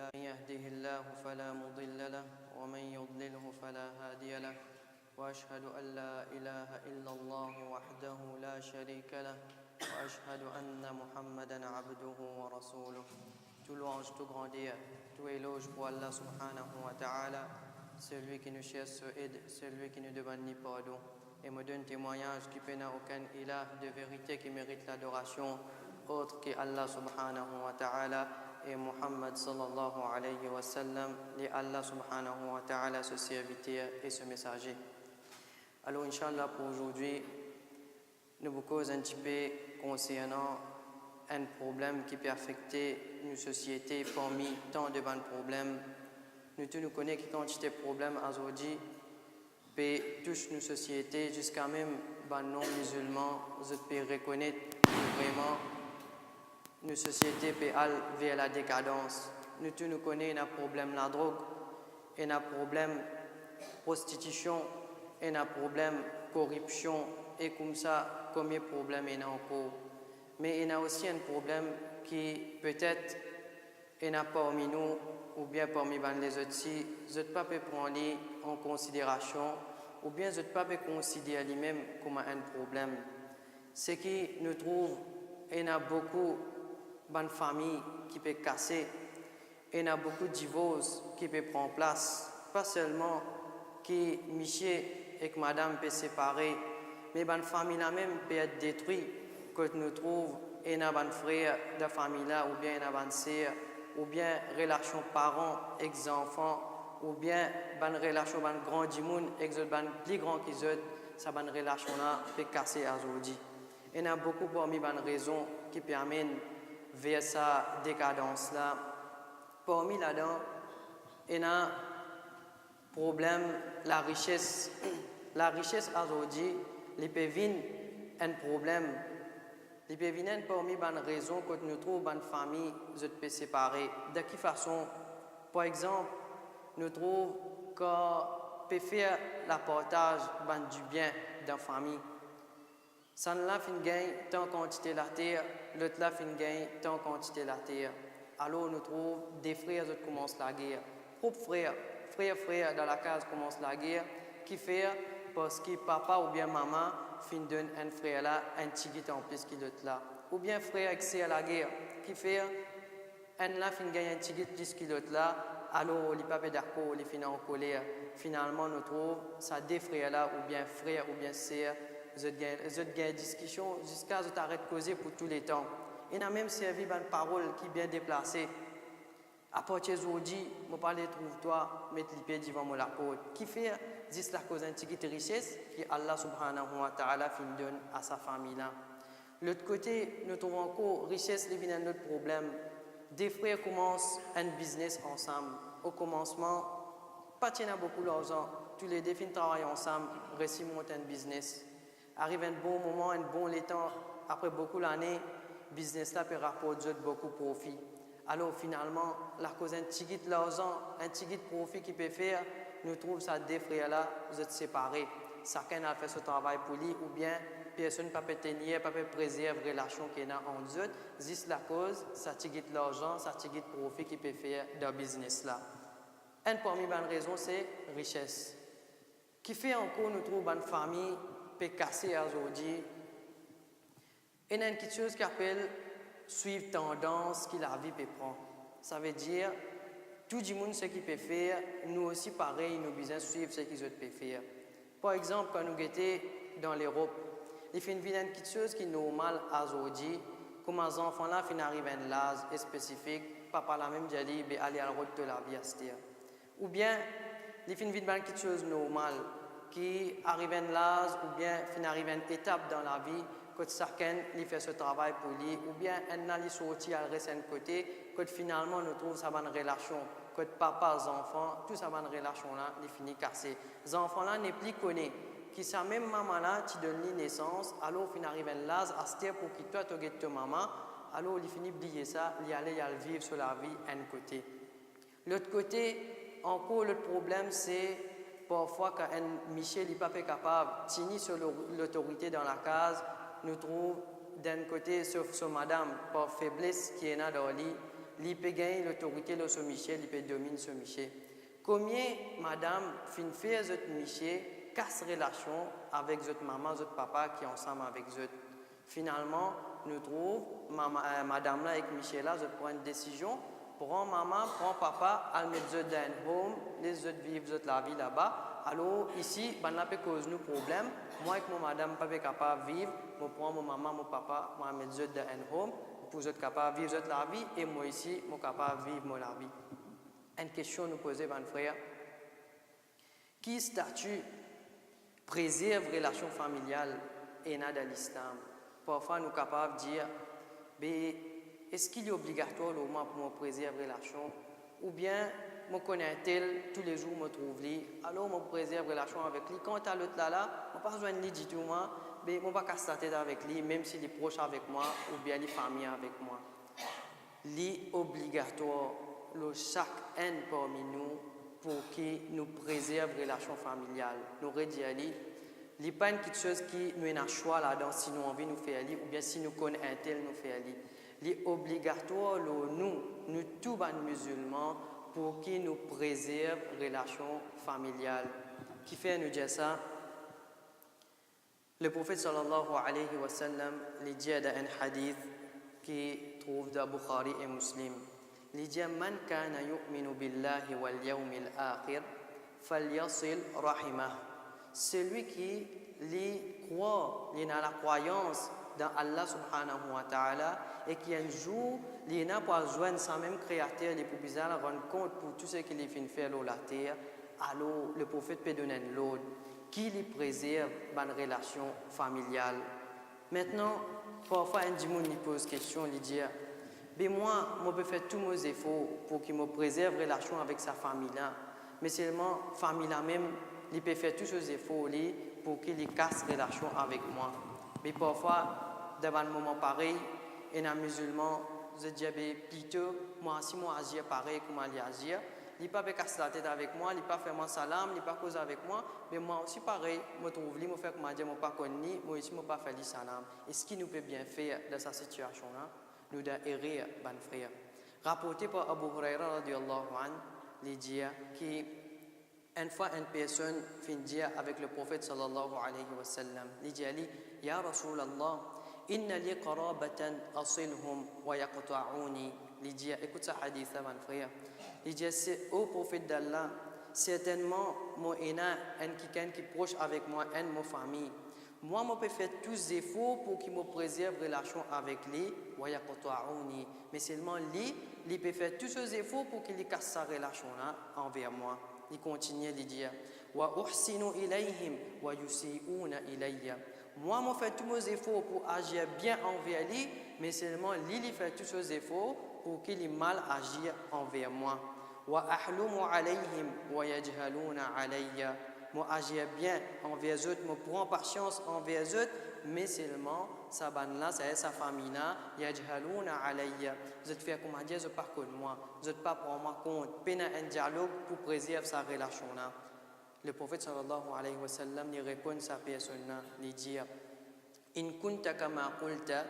من يهده الله فلا مضل له ومن يضلله فلا هادي له وأشهد أن لا إله إلا الله وحده لا شريك له وأشهد أن محمدا عبده ورسوله. Tout louange, tout grandeur, tout éloge pour Allah subhanahu wa ta'ala, celui qui nous cherche sur aide, celui qui nous demande ni pardon. Et me donne témoignage qu'il n'y a aucun ilah de vérité qui mérite l'adoration autre que Allah subhanahu wa ta'ala et Muhammad sallallahu alayhi wa sallam, et Allah subhanahu wa ta'ala, ce serviteur et ce messager. Alors, Inch'Allah, pour aujourd'hui, nous vous causons un petit peu concernant un problème qui peut affecter une société parmi tant de bons problèmes. Nous tous nous connaissons que quand il y a des problèmes aujourd'hui, peut toucher une société jusqu'à même les non-musulmans, vous pouvez reconnaître que vraiment une société peut aller vers la décadence. Nous tous nous connaissons un problème la drogue, un problème prostitution, un problème corruption et comme ça, combien de problèmes il y a encore. Mais il y a aussi un problème qui peut-être il n'y a pas parmi nous ou bien parmi les autres, si je ne peux pas prendre en considération ou bien je ne peux pas considérer lui-même comme un problème. Ce qui nous trouve, il y a beaucoup de familles qui peuvent casser, il y a beaucoup de divorces qui peuvent prendre place, pas seulement que monsieur et que madame peuvent se séparer, mais les familles même peuvent être détruites. Que nous trouvons, il y a des frères de famille là, ou bien il y a des sœurs, ou bien relation parents avec enfants, ou bien une relation avec grand monde, avec les plus grands qu'ils ont, cette relation là peut casser aujourd'hui. Il y a beaucoup parmi les raisons qui permettent vers sa décadence là. Parmi là-dedans, il y a un problème, la richesse. La richesse aujourd'hui, il peut venir un problème. Il peut venir parmi les raisons que nous trouvons dans les familles qui peuvent se séparer. De quelle façon? Par exemple, nous trouvons qu'on peut faire le partage du bien dans la famille. Ça ne l'a fin gagne tant quantité la terre, l'autre l'a fin gagne tant quantité la terre. Alors nous trouvons des frères qui commencent la guerre. Propres frères dans la case commencent la guerre. Qui fait parce que papa ou bien maman fin donne un frère là un petit en plus que l'autre là. Ou bien frère accès à la guerre. Qui fait un là fin gagne un petit plus que l'autre là. Alors les papas d'accord, les fin en colère. Finalement nous trouvons ça des frères là ou bien frère ou bien sœur. Vous avez une discussion jusqu'à ce que tu arrêtes de causer pour tous les temps. Il y a même servi une parole qui est bien déplacée. À partir d'aujourd'hui, je parle trouve-toi, mettre les pieds devant la porte. Qui fait juste la cause d'une petite richesse que Allah subhanahu wa ta'ala donne à sa famille là. L'autre côté, nous trouvons encore richesse, il y a un autre problème. Des frères commencent un business ensemble. Au commencement, pas de beaucoup d'argent. Tous les deux travaillent ensemble, réussissent monter un business. Arrive un bon moment, un bon temps, après beaucoup d'années, le business là peut rapporter beaucoup de profit. Alors finalement, la cause d'un petit de l'argent, un petit de profit qu'il peut faire, nous trouvons ça des frères là, vous êtes séparés. Chacun a fait ce travail pour lui, ou bien personne ne peut tenir, ne peut préserver la relation qu'il y a entre eux. Juste la cause, ça petit de l'argent, ça petit de profit qu'il peut faire dans le business là. Une parmi les raisons, c'est richesse. Qui fait encore, nous trouvons une famille peut casser aujourd'hui. Il y a quelque chose qui appelle suivre tendance que la vie peut prendre. Ça veut dire, tout le monde ce qu'il peut faire, nous aussi pareil, nous besoin suivre ce qu'ils peuvent faire. Par exemple, quand nous étions dans l'Europe, il fait une quelque chose qui est normal aujourd'hui, comme les enfants là arrivent à un âge spécifique, papa la même dit, aller à la route de la vie à cette heure. Ou bien, il fait une quelque chose de normal, qui arrive à un âge, ou bien arrive à une étape dans la vie, que chacun fait ce travail pour lui, ou bien un aller sortir à un côté, que finalement nous trouvons ça une relation, que papa, les enfants, tout ça une relation là, il finit cassé. Les enfants là n'est plus connus, qui sa même maman là, tu donnes naissance, alors il arrive un l'âge à ce pour que toi tu ta maman, alors il finit oublier ça, il allait vivre sur la vie un côté. L'autre côté, encore le problème c'est parfois quand un Michel n'est pas capable de tenir sur l'autorité dans la case, nous trouvons d'un côté, sauf madame, par faiblesse qui est là dans le lit, il peut gagner l'autorité de ce monsieur, il peut dominer ce monsieur. Combien madame fin fait cette monsieur casse relation avec votre maman, votre papa qui est ensemble avec eux. Finalement, nous trouvons madame là avec Michel là, je prends une décision, prends maman, prends papa, elle met eux dans un home, les autres vivent la vie là-bas. Alors ici, ben là peut cause nous problème. Moi avec mon madame pas capable de vivre, je prends mon maman, mon papa, moi mettre eux dans un home pour être capable de vivre la vie et moi ici, je suis capable de vivre la vie. Une question nous poser, mon frère. Qui statut préserve relation familiale et dans l'islam? Parfois, nous sommes capables de dire, est-ce qu'il est obligatoire au moins pour me préserver la relation? Ou bien, je connais tel, tous les jours, je me trouve lui, alors je préserve la relation avec lui. Quand à l'autre là, je n'ai pas besoin de lui du tout, je ne vais pas casser la tête avec lui, même s'il est proche avec moi ou bien il est famille avec moi. C'est obligatoire, chaque un parmi nous, pour qu'il nous préserve la relation familiale. Nous redisons, il n'y a pas quelque chose qui nous a un choix là-dedans si nous avons envie de nous faire aller ou bien si nous connaissons un tel nous faire aller. Il est obligatoire, nous tous les musulmans, pour qu'ils nous préservent la relation familiale. Qui fait nous dire ça? Le prophète sallallahu alayhi wa sallam, il dit dans un hadith qui trouve dans Bukhari et Muslim. Il dit Man kana yu'minu billahi wal yawmil akhir falyasil rahimah. Celui qui croit, il a la croyance dans Allah subhanahu wa ta'ala et qui un jour, il n'a pas besoin sans même créateur, il peut bien rendre compte pour tout ce qu'il a fait faire la terre, alors le prophète peut donner l'ordre qui lui préserve une relation familiale. Maintenant, parfois un dimanche il pose question, il dit moi, je peux faire tous mes efforts pour qu'il me préserve la relation avec sa famille là, mais seulement la famille là même, il peut faire tous ses efforts pour qu'il casse la relation avec moi. Mais parfois, devant un moment pareil, un musulman, je dis plutôt, moi si moi agir pareil comme il agir, il ne peut pas casser la tête avec moi, il ne peut pas faire mon salam, il ne peut pas causer avec moi, mais moi aussi pareil, je trouve, je fais comme je ne pas connu, moi aussi je ne peux pas faire le salam. Et ce qui nous peut bien faire dans cette situation-là, nous devons errer, ben frère. Rapporté par Abu Huraira radiallahu anhu, il dit qu'une fois une personne finit dire avec le prophète sallallahu alayhi wa sallam, il dit Ya Rasulallah, inna li qarabatan asilhum wa yaqta'uni. Il dit écoute ce hadith là, mon frère. Il dit au prophète d'Allah, certainement moi et un quelqu'un qui est proche avec moi, un de ma famille. Moi, je peux faire tous les efforts pour qu'il me préserve la relation avec lui, mais seulement lui, il peut faire tous les efforts pour qu'il casse sa relation là envers moi. Il continue de dire wa uhsinu ilayhim wa yusi'una ilayya. Moi, je fais tous mes efforts pour agir bien envers lui, mais seulement lui, il fait tous ses efforts pour qu'il ait mal agir envers moi. Wa ahlumu alayhim wa yajhaluna alayya. Moi, agir bien envers eux, je prends patience envers eux, mais seulement sa bande là, c'est sa famille là, yajhaluna alayya. Vous êtes fait comment dire, je ne pas contre moi, je ne pas prendre moi compte, peine un dialogue pour préserver sa relation là. Le prophète sallallahu alayhi wa sallam lui répond à sa personne là, lui dit In kunta kama qulta,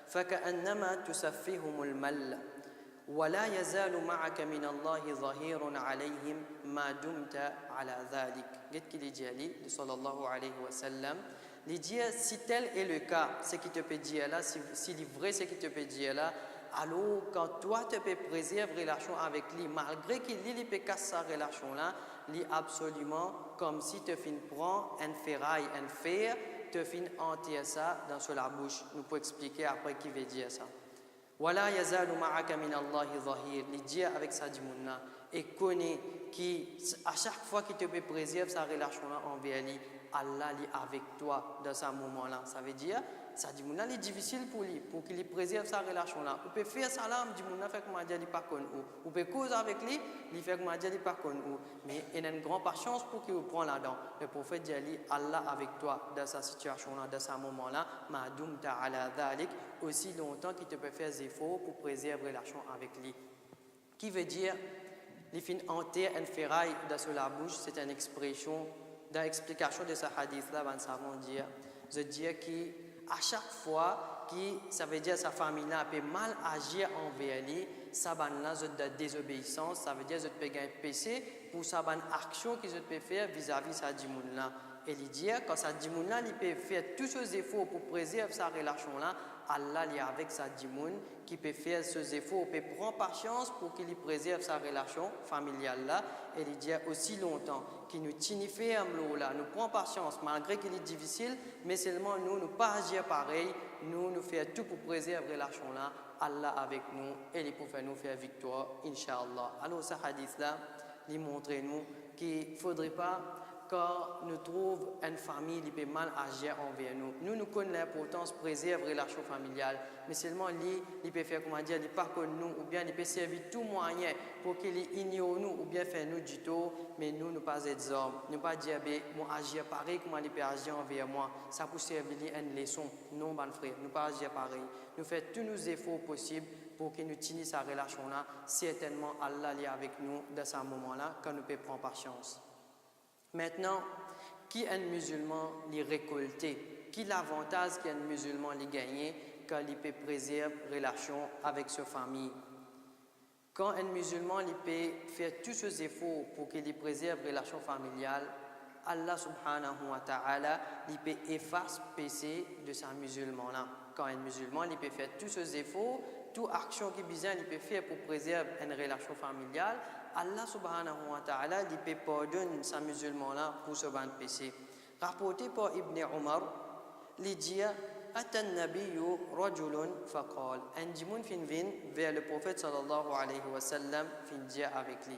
faka'annama tusaffihumul mal. ولا يزال معك من الله ظهير عليهم ما دمت على ذلك. Qu'est-ce qu'il dit Ali sallallahu alayhi wa sallam? Il dit si tel est le cas, ce qui te peut dire là, si c'est vrai ce qui te peut dire là, alors quand toi tu peux préserver la relation avec lui, malgré qu'il peut casser sa relation là, il est absolument comme si tu prends un ferraille, un fer, tu enterrer ça dans la bouche. Nous pouvons expliquer après qui veut dire ça. Wala yazalu ma'aka min Allahi zahir. Il dit avec sa dimouna et connaît qu'à chaque fois qu'il te peut préserver sa relation envers lui, Allah est avec toi dans ce moment-là. Ça veut dire, sa dimouna est difficile pour qu'il préserve sa relation là. Vous pouvez faire salam, dimouna fait que il pas connu. Vous pouvez causer avec lui, il fait que il pas connu. Mais il a une grande patience pour qu'il vous prenne là-dedans. Le prophète dit Allah avec toi dans sa situation là, dans ce moment-là, ma dumta ala dhalik, aussi longtemps qu'il te peut faire des efforts pour préserver la relation avec lui. Qui veut dire, les fins entières en ferraille dans la bouche, c'est une expression, dans l'explication de ce hadith-là, on savons dire, je dis qu'à chaque fois, ça veut dire que sa famille-là peut mal agir envers lui, ça là de désobéissance, ça veut dire que vous pouvez gagner péché pour ça action que vous pouvez faire vis-à-vis ça dit là. Et il dit quand ça dit là, il peut faire tous ces efforts pour préserver sa relation là, Allah est avec sa dit qui peut faire ces efforts, peut prendre patience pour qu'il préserve sa relation familiale là. Et il dit aussi longtemps qu'il nous tient ferme là, nous prend patience malgré qu'il est difficile, mais seulement nous pas agir pareil, nous faire tout pour préserver la relation là. Allah avec nous et il peut nous faire victoire, Inch'Allah. Alors, ce hadith-là, il montre nous qu'il ne faudrait pas quand nous trouvons une famille qui peut mal agir envers nous. Nous connaissons l'importance de préserver la relation familiale, mais seulement il peut faire, comment dire, il pas comme nous, ou bien il peut servir tout moyen pour qu'il ignore nous, ou bien faire nous du tout, mais nous ne pas être hommes. Nous pas dire, moi agir pareil, comment il peut agir envers moi. Ça peut servir une leçon. Non, mon frère, nous pas agir pareil. Nous faisons tous nos efforts possibles pour que nous tenions sa relation-là. Certainement, Allah est avec nous dans ce moment-là, quand nous pouvons prendre patience. Maintenant, qui est un musulman les récolter? Qui l'avantage qu'un musulman les gagner quand il peut préserver relation avec sa famille? Quand un musulman il peut faire tous ses efforts pour qu'il préserve relation familiale, Allah subhanahu wa ta'ala il peut effacer le péché de sa musulman là. Quand un musulman il peut faire tous ses efforts, toute action qu'il besoin il peut faire pour préserver une relation familiale, Allah subhanahu wa ta'ala il peut pardonner sa musulman là pour ce ban péché. Rapporté par Ibn Omar, il dit أتى النبي رجل فقال أنجمون فين vers le prophète sallallahu alayhi wa sallam fin dit avec lui.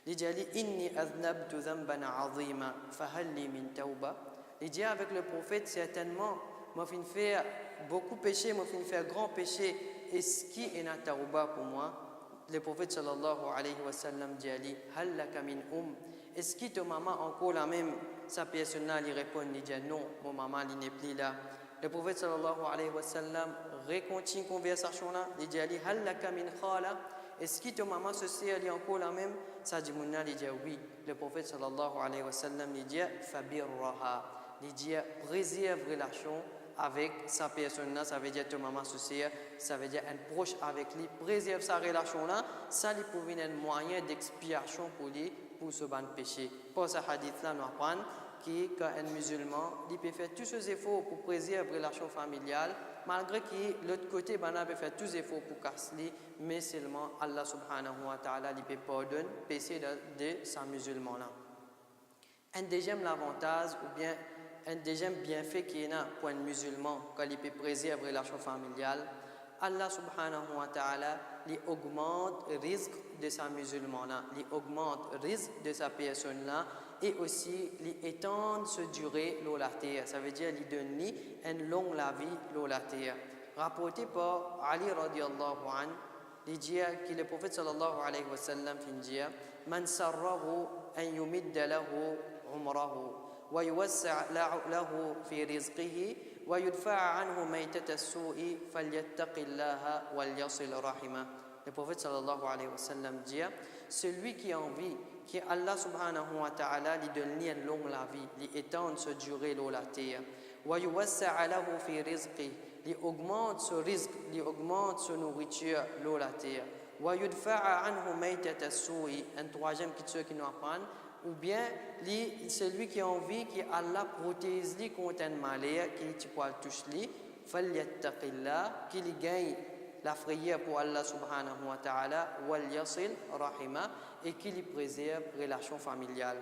Il dit إني أذنبت ذنبا عظيما فهل لي من توبة. Il dit avec le prophète certainement moi fin faire beaucoup péché, moi fin faire grand péché. Est-ce qu'il y a une tauba pour moi? Le prophète sallallahu alayhi wa sallam dit هل لك من Est-ce que ta maman encore la même? Sa personne là lui répond, il dit non, mon maman il n'est plus là. Le prophète sallallahu alayhi wa sallam continue la conversation là, il dit hal laka min khala? Est-ce que ta maman se sait elle est encore la même? Ça dit mon il dit oui. Le prophète sallallahu alayhi wa sallam il dit fabirraha. Il dit préserve relation avec sa personne là, ça veut dire ta maman se sait, ça veut dire un proche avec lui, préserve sa relation là, ça lui prouve un moyen d'expiation pour lui pour ce ban péché. Pour ce hadith là nous apprend que quand un musulman il peut faire tous ses efforts pour préserver la relation familiale, malgré que l'autre côté il peut faire tous ses efforts pour casser, mais seulement Allah subhanahu wa ta'ala il peut pardonner le péché de sa musulman là. Un deuxième avantage ou bien un deuxième bienfait qui est là pour un musulman quand il peut préserver la relation familiale, Allah subhanahu wa ta'ala il augmente le risque de sa musulman là, il augmente le risque de sa personne là et aussi il étend sa durée sur la terre, ça veut dire il donne une longue la vie sur la terre. Rapporté par Ali radiallahu anhu, il dit que le prophète sallallahu alayhi wa sallam dit man sarrahu an yumidda lahu umrahu wa yuwassa' lahu fi rizqihi wa yudfa'a anhu maytata as-su'i falyattaqillaha wal yasil rahimah. Le prophète sallallahu alayhi wa sallam dit celui qui a envie que Allah subhanahu wa ta'ala lui donne une longue la vie, lui étende sa durée sur la terre. Wa yuwassa' lahu fi rizqihi, lui augmente ce risque, lui augmente sa nourriture sur la terre. Wa yudfa'a anhu maytata as-su'i, un troisième qui nous apprend, ou bien celui qui a envie que Allah protège lui contre un malheur qui peut toucher lui, falyattaqillah, qu'il gagne la frayeur pour Allah subhanahu wa ta'ala, wal yasil rahima, et qu'il préserve la relation familiale.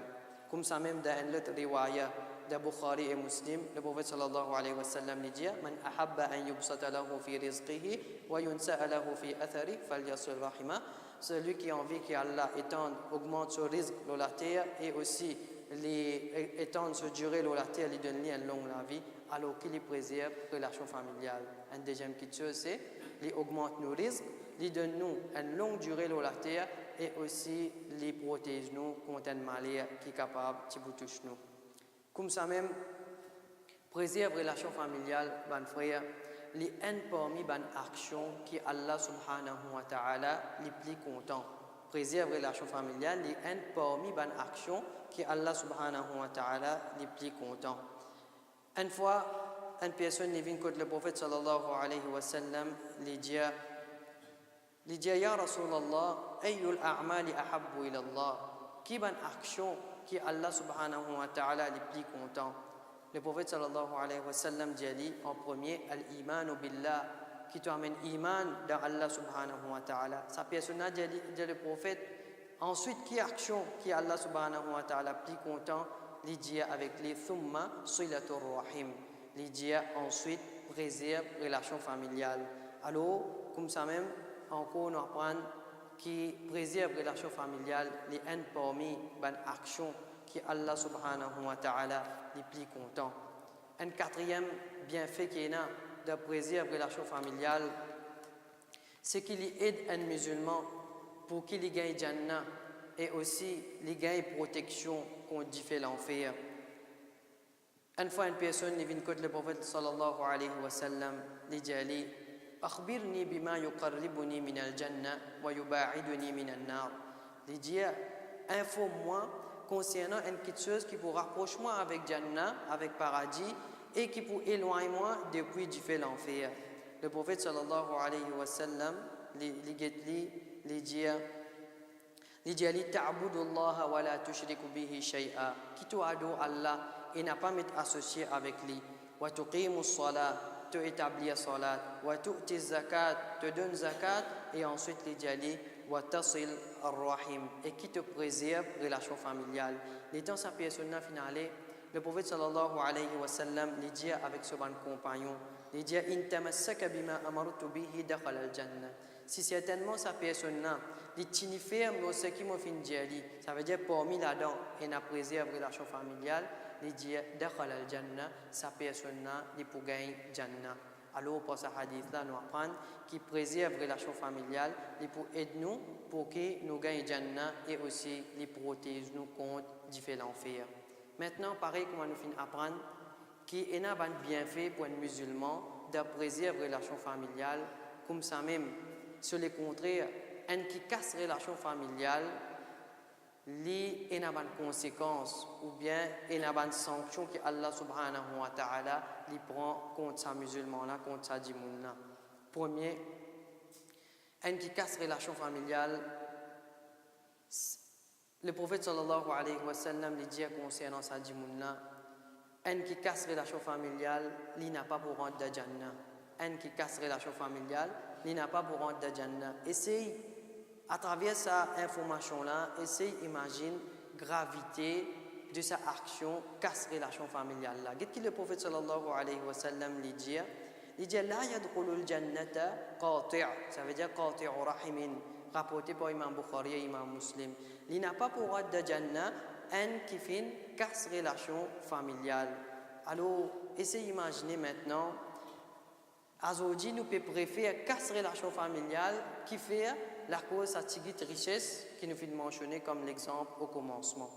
Comme ça même dans une autre riwaya de Bukhari et Muslim, le prophète sallallahu alayhi wa sallam dit man ahabba an yubsata lahu fi rizqihi wa yunsa'a lahu fi athari falyasil rahima. Celui qui a envie qu'Allah étende, augmente son risque sur la terre et aussi étende sa durée sur la terre, lui donne une longue la vie, alors qu'il préserve la relation familiale. Un deuxième chose, c'est qu'il augmente nos risques, lui donne nous une longue durée sur la terre et aussi lui protège nous contre un malheur qui est capable de toucher nous. Comme ça même, préserve la relation familiale, ben frère, les un parmi les actions qui Allah subhanahu wa ta'ala les plus content. Préserve la relation familiale, les un parmi les actions qui Allah subhanahu wa ta'ala les plus content. Une fois, une personne est venue contre le prophète sallallahu alayhi wa sallam, il dit Il dit Ya Rasulallah, ayyul a'mali ahabbu ila Allah. Qui ban action qui Allah subhanahu wa ta'ala le plus content? Le prophète sallallahu alayhi wa sallam dit en premier al-imanu billah, qui te amène iman dans Allah subhanahu wa ta'ala. Sa personne dit le prophète. Ensuite, qui action qui Allah subhanahu wa ta'ala plus content? Il dit avec les thumma silatur rahim. Il dit ensuite préserve relation familiale. Alors, comme ça même, encore nous apprendre qui préserve relation familiale, les un parmi les actions qui Allah subhanahu wa ta'ala les plus content. Un quatrième bienfait qui est là de préserver relation familiale, c'est qu'il aide un musulman pour qu'il gagne Jannah et aussi il gagne protection contre différents fers. Une fois une personne vient contre le prophète sallallahu alayhi wa sallam, il dit أخبرني بما يقربني من الجنة ويباعدني من النار. Il dit informe-moi concernant une petite chose qui pour rapprocher moi avec Jannah, avec paradis, et qui pour éloigner moi depuis différents fers. Le prophète sallallahu alayhi wa sallam il dit ta'budu Allah wa la tushriku bihi shay'a, qui tu adore Allah et n'a pas m'être associé avec lui, wa tuqimu as-salat, te établir salat, wa tu'ti zakat, te donne zakat, et ensuite les diali wa tasil ar-rahim, et qui te préserve relation familiale. Les temps sa personne finale, le prophète sallallahu alayhi wa sallam il dit avec son compagnon, il dit in tamassaka bima amartu bihi dakhala al-jannah. Si certainement sa personne là il tient ferme dans ce qui m'a fait dire, ça veut dire parmi là-dedans et n'a préserve relation familiale, il dit dakhala al-jannah, sa personne là il pour gagner Jannah. Alors pour ce hadith là nous apprendre qui préserve relation familiale, il pour aider nous pour que nous gagnions Jannah et aussi il protège nous contre différents fers. Maintenant pareil comment nous finissons apprendre qui est un bienfait pour un musulman de préserver relation familiale, comme ça même sur le contraire un qui casse relation familiale, li ena ban conséquences ou bien ena ban sanction que Allah subhanahu wa ta'ala li prend contre sa musulman là, contre sa dimoun là. Premier, un qui casse relation familiale, le prophète sallallahu alayhi wa sallam lui dit concernant sa dimoun là, un qui casse relation familiale, il n'a pas pour rentrer dans Jannah. Un qui casse relation familiale, il n'a pas pour rentrer dans Jannah. Essaye à travers cette information-là, essaye d'imaginer la gravité de sa action, casse relation familiale. Qu'est-ce que le prophète sallallahu alayhi wa sallam lui dit? Il dit la yadkhulul jannata qati', ça veut dire qati'u rahimin, rapporté par Imam Bukhari et Imam Muslim. Il n'a pas pour rentrer dans Jannah un qui fait une casse relation familiale. Alors, essayez d'imaginer maintenant. Aujourd'hui, nous pouvons préférer casse relation familiale qui fait la cause de cette richesse qui nous fait mentionner comme l'exemple au commencement.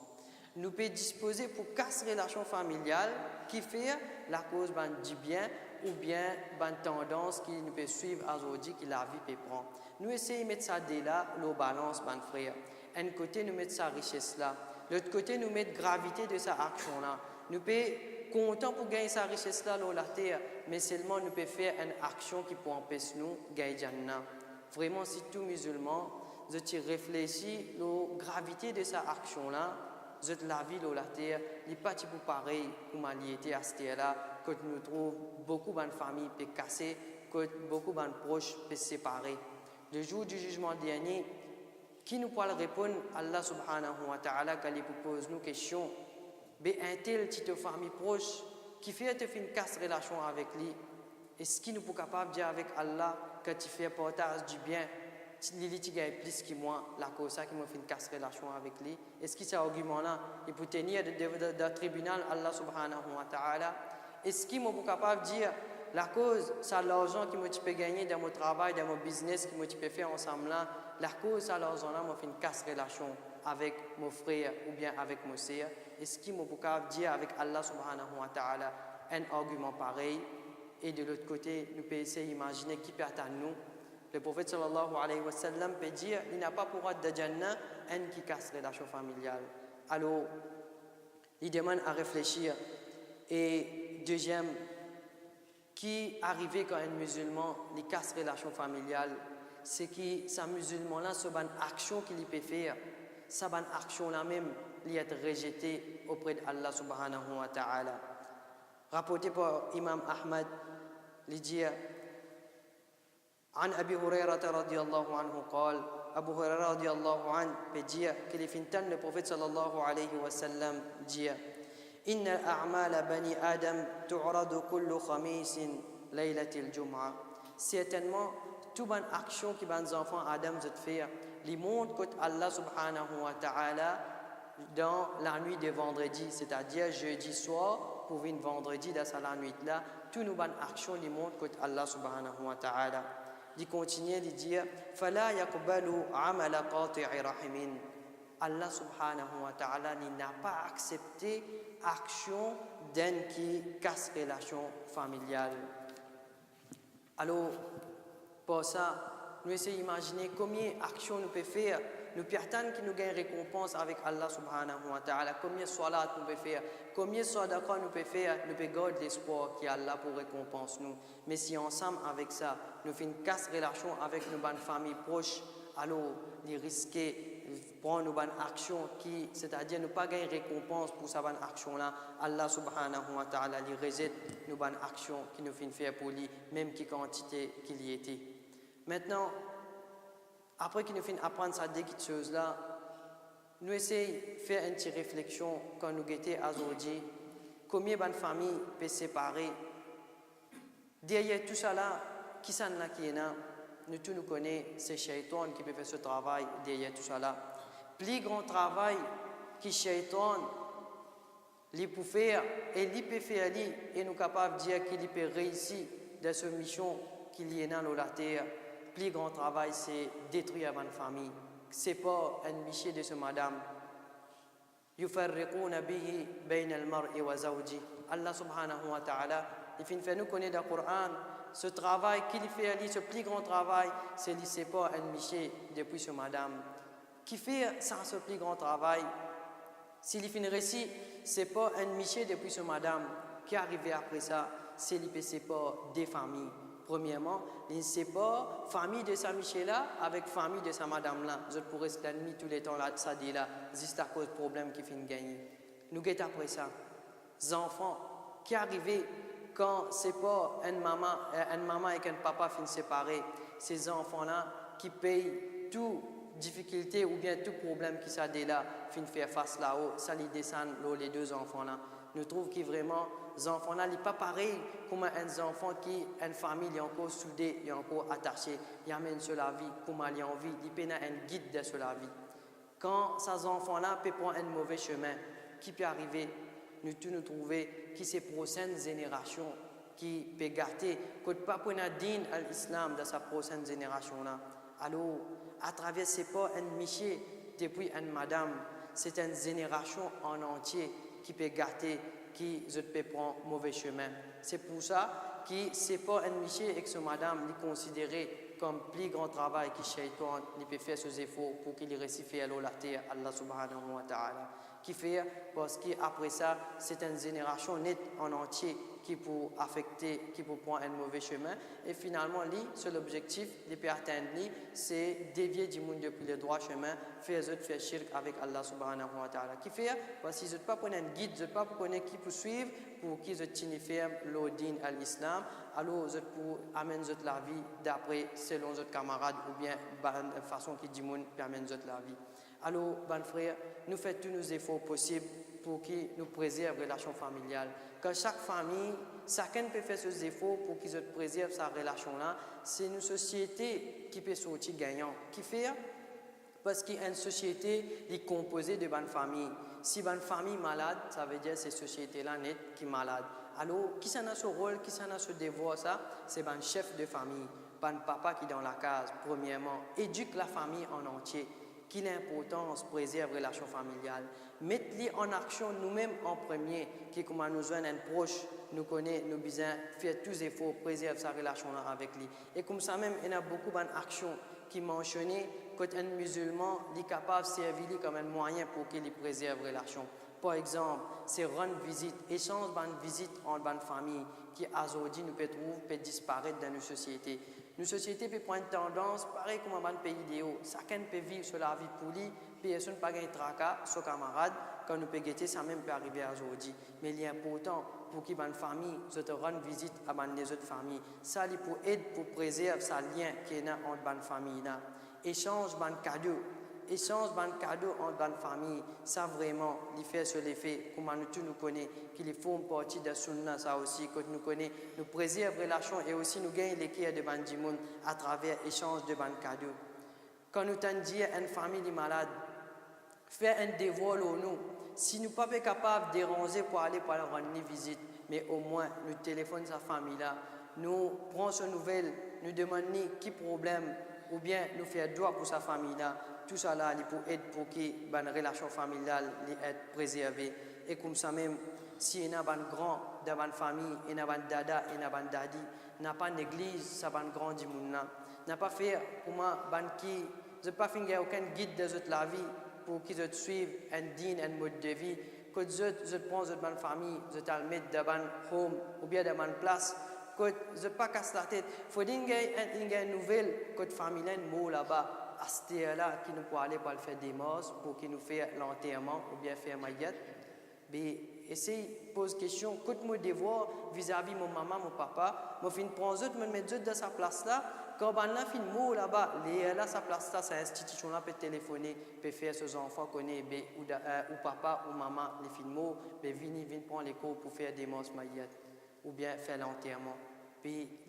Nous pouvons disposer pour casse relation familiale qui fait la cause du bien ou bien une tendance qui nous peut suivre aujourd'hui qui la vie peut prendre. Nous essayons de mettre ça là, l'eau balance, frère. Un côté, nous mettons sa richesse là. L'autre côté, nous mettons la gravité de sa action là. Nous pouvons content pour gagner sa richesse là dans la terre, mais seulement nous pouvons faire une action qui peut empêcher nous de gagner Jannah. Vraiment, si tout musulman, je réfléchis à la gravité de sa action là, je la vie dans la terre, il n'est pas tout pareil comme il était à cette terre-là, quand nous trouvons beaucoup de familles qui cassées, quand beaucoup de proches qui séparés. Le jour du jugement dernier, qui nous pourra répondre? Allah subhanahu wa ta'ala, quand il pose nous questions. Mais un tel petite famille proche qui fait une casse relation avec lui, est-ce qu'il nous peut capable de dire avec Allah que tu fais partage du bien, tu gagnes plus que moi, la cause qui m'a fait une casse relation avec lui? Est-ce que cet argument-là, il peut tenir de tribunal Allah subhanahu wa ta'ala? Est-ce qu'il m'a capable de dire la cause, c'est l'argent qui m'a peut gagner dans mon travail, dans mon business, qui m'a peut faire ensemble là, la cause, c'est l'argent-là m'a fait une casse relation avec mon frère ou bien avec mon sœur? Est-ce qu'il m'a dire avec Allah subhanahu wa ta'ala un argument pareil? Et de l'autre côté, nous pouvons essayer d'imaginer qui peut attendre nous. Le prophète sallallahu alayhi wa sallam peut dire il n'a pas pour être de Jannah un qui casse relation familiale. Alors, il demande à réfléchir. Et deuxième, qui arrive quand un musulman il casse relation familiale, c'est que ces musulmans-là, ce ban action qu'il peut faire, sa ban action-là même, il est rejeté auprès d'Allah subhanahu wa ta'ala. Rapporté par Imam Ahmad, il dit عن أبي هريرة رضي الله عنه قال أبو هريرة رضي الله عنه بديع qu'il fintan le prophète sallallahu alayhi wa sallam dit إن أعمال بني آدم تعرض كل خميس ليلة الجمعة. Certainement toute bonne action que les enfants Adam zot faire, les montrent que Allah subhanahu wa ta'ala dans la nuit de vendredi, c'est-à-dire jeudi soir pour une vendredi dans la nuit là, toutes nos bonnes actions les montrent que Allah subhanahu wa ta'ala. Il continue de dire فَلَا يَقْبَلُ عَمَلَ قَاطِعِ رَحِمٍ. Allah subhanahu wa ta'ala n'a pas accepté action d'un qui casse relation familiale. Alors, pour ça, nous essayons d'imaginer combien d'actions nous pouvons faire. Nous perdons qui nous gagnent récompense avec Allah subhanahu wa ta'ala. Combien de salat nous pouvons faire. Combien de sadaqa nous pouvons faire. Nous pouvons garder l'espoir qu'Allah pour récompense nous. Mais si ensemble avec ça, nous faisons une casse relation avec nos bonnes familles proches, alors les risquer prendre nos bonnes actions qui, c'est-à-dire ne pas gagner récompense pour sa bonne action là, Allah subhanahu wa ta'ala les rejette nos bonnes actions qui nous font faire pour lui, même qui quantité qu'il y était. Maintenant, après qu'il nous finit apprendre ça des choses là, nous essayons de faire une petite réflexion quand nous guettons à aujourd'hui, combien de familles peuvent se séparer. Derrière tout ça là, qui s'en là qui est là, nous tous nous connaissons, c'est Shaitan qui peut faire ce travail derrière tout ça là. Plus grand travail que Shaitan il peut faire et il peut faire et nous capables de dire qu'il peut réussir dans cette mission qu'il y a dans la terre. Plus grand travail c'est détruire une famille. C'est pas un mission de ce madame. يفرقون به بين المرء وزوجه. Allah subhanahu wa ta'ala il fait nous connaître dans le Coran. Ce travail qu'il fait, ce plus grand travail, c'est pas un mission depuis ce madame. Qui fait ça, ce plus grand travail, s'il fait une récit, c'est pas un mission depuis ce madame. Qui est arrivé après ça, c'est pas des familles. Premièrement, il ne sait pas famille de sa Michel-là avec famille de sa madame-là. Je pourrais se l'ennemi tous les temps là, ça dit là, juste à cause de problème qui finit gagner. Nous guettons après ça. Les enfants qui arrivent quand c'est pas une maman et un papa finissent séparés, ces enfants-là qui payent toute difficulté ou bien tout problème qui ça là, finissent faire face là-haut, ça les descend là, les deux enfants-là. Nous trouvons que vraiment, les enfants-là, ils ne sont pas pareils comme un enfant qui a une famille, il est encore soudé, il est encore attaché, il amène sur la vie, comme il a envie, il peut avoir un guide de sur la vie. Quand ces enfants-là peuvent prendre un mauvais chemin, qui peut arriver, nous tous nous trouver qui ces prochaines générations qui peut gâter, que pas pour din à l'islam de sa prochaine génération-là. Alors, à travers c'est pas un monsieur depuis une madame, c'est une génération en entier qui peut gâter, qui peut prendre mauvais chemin. C'est pour ça que c'est pas un monsieur et que ce madame est considéré comme plus grand travail que Shaitan, il peut faire ses efforts pour qu'il réussisse à la terre, Allah subhanahu wa ta'ala. Qui fait parce qu'après ça, c'est une génération nette en entier qui peut affecter, qui peut prendre un mauvais chemin. Et finalement, c'est l'objectif de peut atteindre, c'est dévier du monde depuis le droit chemin, faire shirk avec Allah subhanahu wa ta'ala. Qui fait parce qu'ils ne pas prendre un guide, ils ne pas connaître qui peut suivre pour qu'ils tiennent ferme l'odin à l'islam. Alors, ils pour amener la vie d'après selon leurs camarades ou bien de façon qui dit monde permet la vie. Alors, bon frère, nous faisons tous nos efforts possibles pour qu'ils nous préservent la relation familiale. Quand chaque famille, chacun peut faire ses efforts pour qu'ils préservent sa relation-là, c'est une société qui peut sortir gagnant. Qui fait parce qu'une société est composée de bonnes familles. Si une famille est malade, ça veut dire que cette société-là n'est qui est malade. Alors, qui s'en a ce rôle, qui s'en a ce devoir, ça, c'est un chef de famille, un papa qui est dans la case, premièrement, éduque la famille en entier. Qu'il est important de préserver la relation familiale. Mettez-les en action nous-mêmes en premier, qui comme nous joindre un proche, nous connaît, nous besoin faire tous les efforts pour préserver sa relation avec lui. Et comme ça même, il y a beaucoup d'actions qui mentionnent qu'un musulman est capable de servir comme un moyen pour qu'il préserve la relation. Par exemple, c'est rendre visite, échange de visite entre une famille qui aujourd'hui nous peut disparaître dans nos sociétés. Nos sociétés peuvent prendre une tendance, pareil comme dans le pays d'Éo. Chacun peut vivre sur la vie pour lui, personne ne peut pas gagner tracas, son camarade, quand nous peut guetter, ça même peut arriver aujourd'hui. Mais il est important pour qu'il y ait une famille, de rendre visite à les autres familles. Ça, il pour aider, pour préserver ce lien qui est entre les familles. Échange de cadeaux. Échange de cadeaux entre les familles, ça vraiment, il fait sur l'effet, comme nous connaissons, qu'il faut une partie de sunna, ça aussi, que nous connaissons, nous préservons les relations et aussi nous gagnons l'équilibre de Bandimoun à travers l'échange de cadeaux. Quand nous t'en disons une famille malade, faire un devoir au nous, si nous ne sommes pas capables de déranger pour aller leur rendre visite, mais au moins nous téléphonons sa famille-là, nous prenons ses nouvelles, nous demandons qui problème, ou bien nous faisons droit pour sa famille-là. Tout ça là, il pour aider pour que la relation familiale soit préservée. Et comme ça même, si il y a un grand dans la famille, il y a un dada, il y a un dadi, il n'y a pas d'église, ça va grand du monde. Il n'y a pas fait pour moi, qui ne pas faire aucun guide de la vie pour qu'ils suivent un digne, un mode de vie. Que je prends une famille, je te mettre dans un home ou bien dans une place. Que je ne pas casse la tête. Il faut dire une nouvelle que la famille a un mot là-bas. À ce là qui nous peut aller pour faire des morts, pour qu'il nous fasse l'enterrement ou bien faire maillette. Mais essaye, pose question, écoute mon devoir vis-à-vis mon maman, mon papa, je prends eux, je me mets eux dans sa place là. Quand on a fait un mot là-bas, là, sa place là, cette institution-là peut téléphoner, peut faire ses enfants connaître ou papa ou maman, les films, mais viennent prendre les cours pour faire des morts maillette ou bien faire l'enterrement. Puis,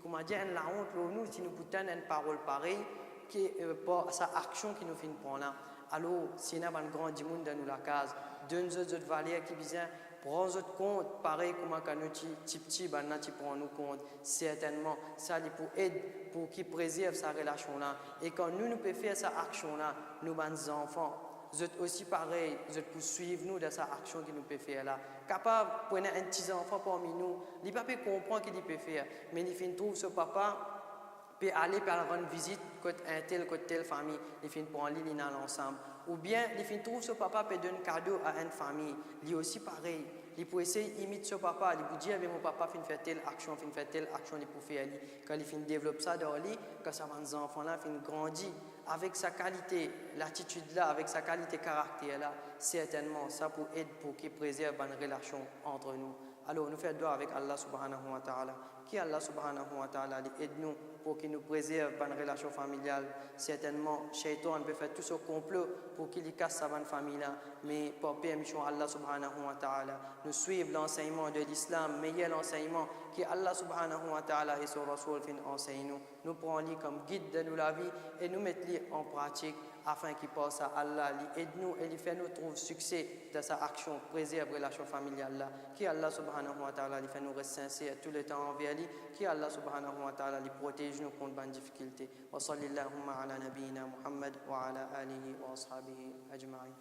comment dire, la honte pour nous, si nous pouvons une parole pareille, qui pour sa action qui nous fait prendre là. Alors, si on a un grand monde dans nous la case, donne-nous d'autres valeurs qui disent, prends notre compte, pareil comme quand nous petit, tu prends nous compte, certainement, ça c'est pour aider, pour qu'il préserve sa relation là. Et quand nous pouvons faire sa action là, nous, les enfants, vous êtes aussi pareil, vous êtes pour suivre nous dans sa action qu'il nous peut faire là. Capable de prendre un petit enfant parmi nous, il ne peut pas comprendre ce qu'il peut faire, mais il trouve ce papa, peut aller par rendre visite côté telle famille, il finit pour en ligne ensemble. Ou bien, il trouve ce papa peut donner un cadeau à une famille. Il est aussi pareil. Il peut essayer d'imiter ce papa. Il peut dire, avec mon papa, il fait telle action, il peut faire. Quand il développe ça dans lui, quand ça va, les enfants-là, il grandit avec sa qualité, l'attitude-là, avec sa qualité caractère-là, certainement, ça peut aider pour qu'il préserve une relation entre nous. Alors, nous faisons doigt avec Allah subhanahu wa ta'ala. Qui Allah subhanahu wa ta'ala aide-nous pour qu'il nous préserve une relation familiale. Certainement, Shaitan peut faire tout ce complot pour qu'il casse sa famille là, mais pour permission Allah subhanahu wa ta'ala, nous suivons l'enseignement de l'islam, meilleur l'enseignement que Allah subhanahu wa ta'ala et son Rasoul enseignent nous. Nous prenons comme guide de nous la vie et nous mettons en pratique afin qu'il passe à Allah, il aide-nous et il fait nous trouver succès dans sa action, préserve la relation familiale là, qui Allah subhanahu wa ta'ala il fait nous rester sincères tout le temps envers lui, qui Allah subhanahu wa ta'ala il protège nous contre les difficultés. Wa sallallahu ala nabiyyina Muhammad wa ala alihi wa ashabihi ajma'in.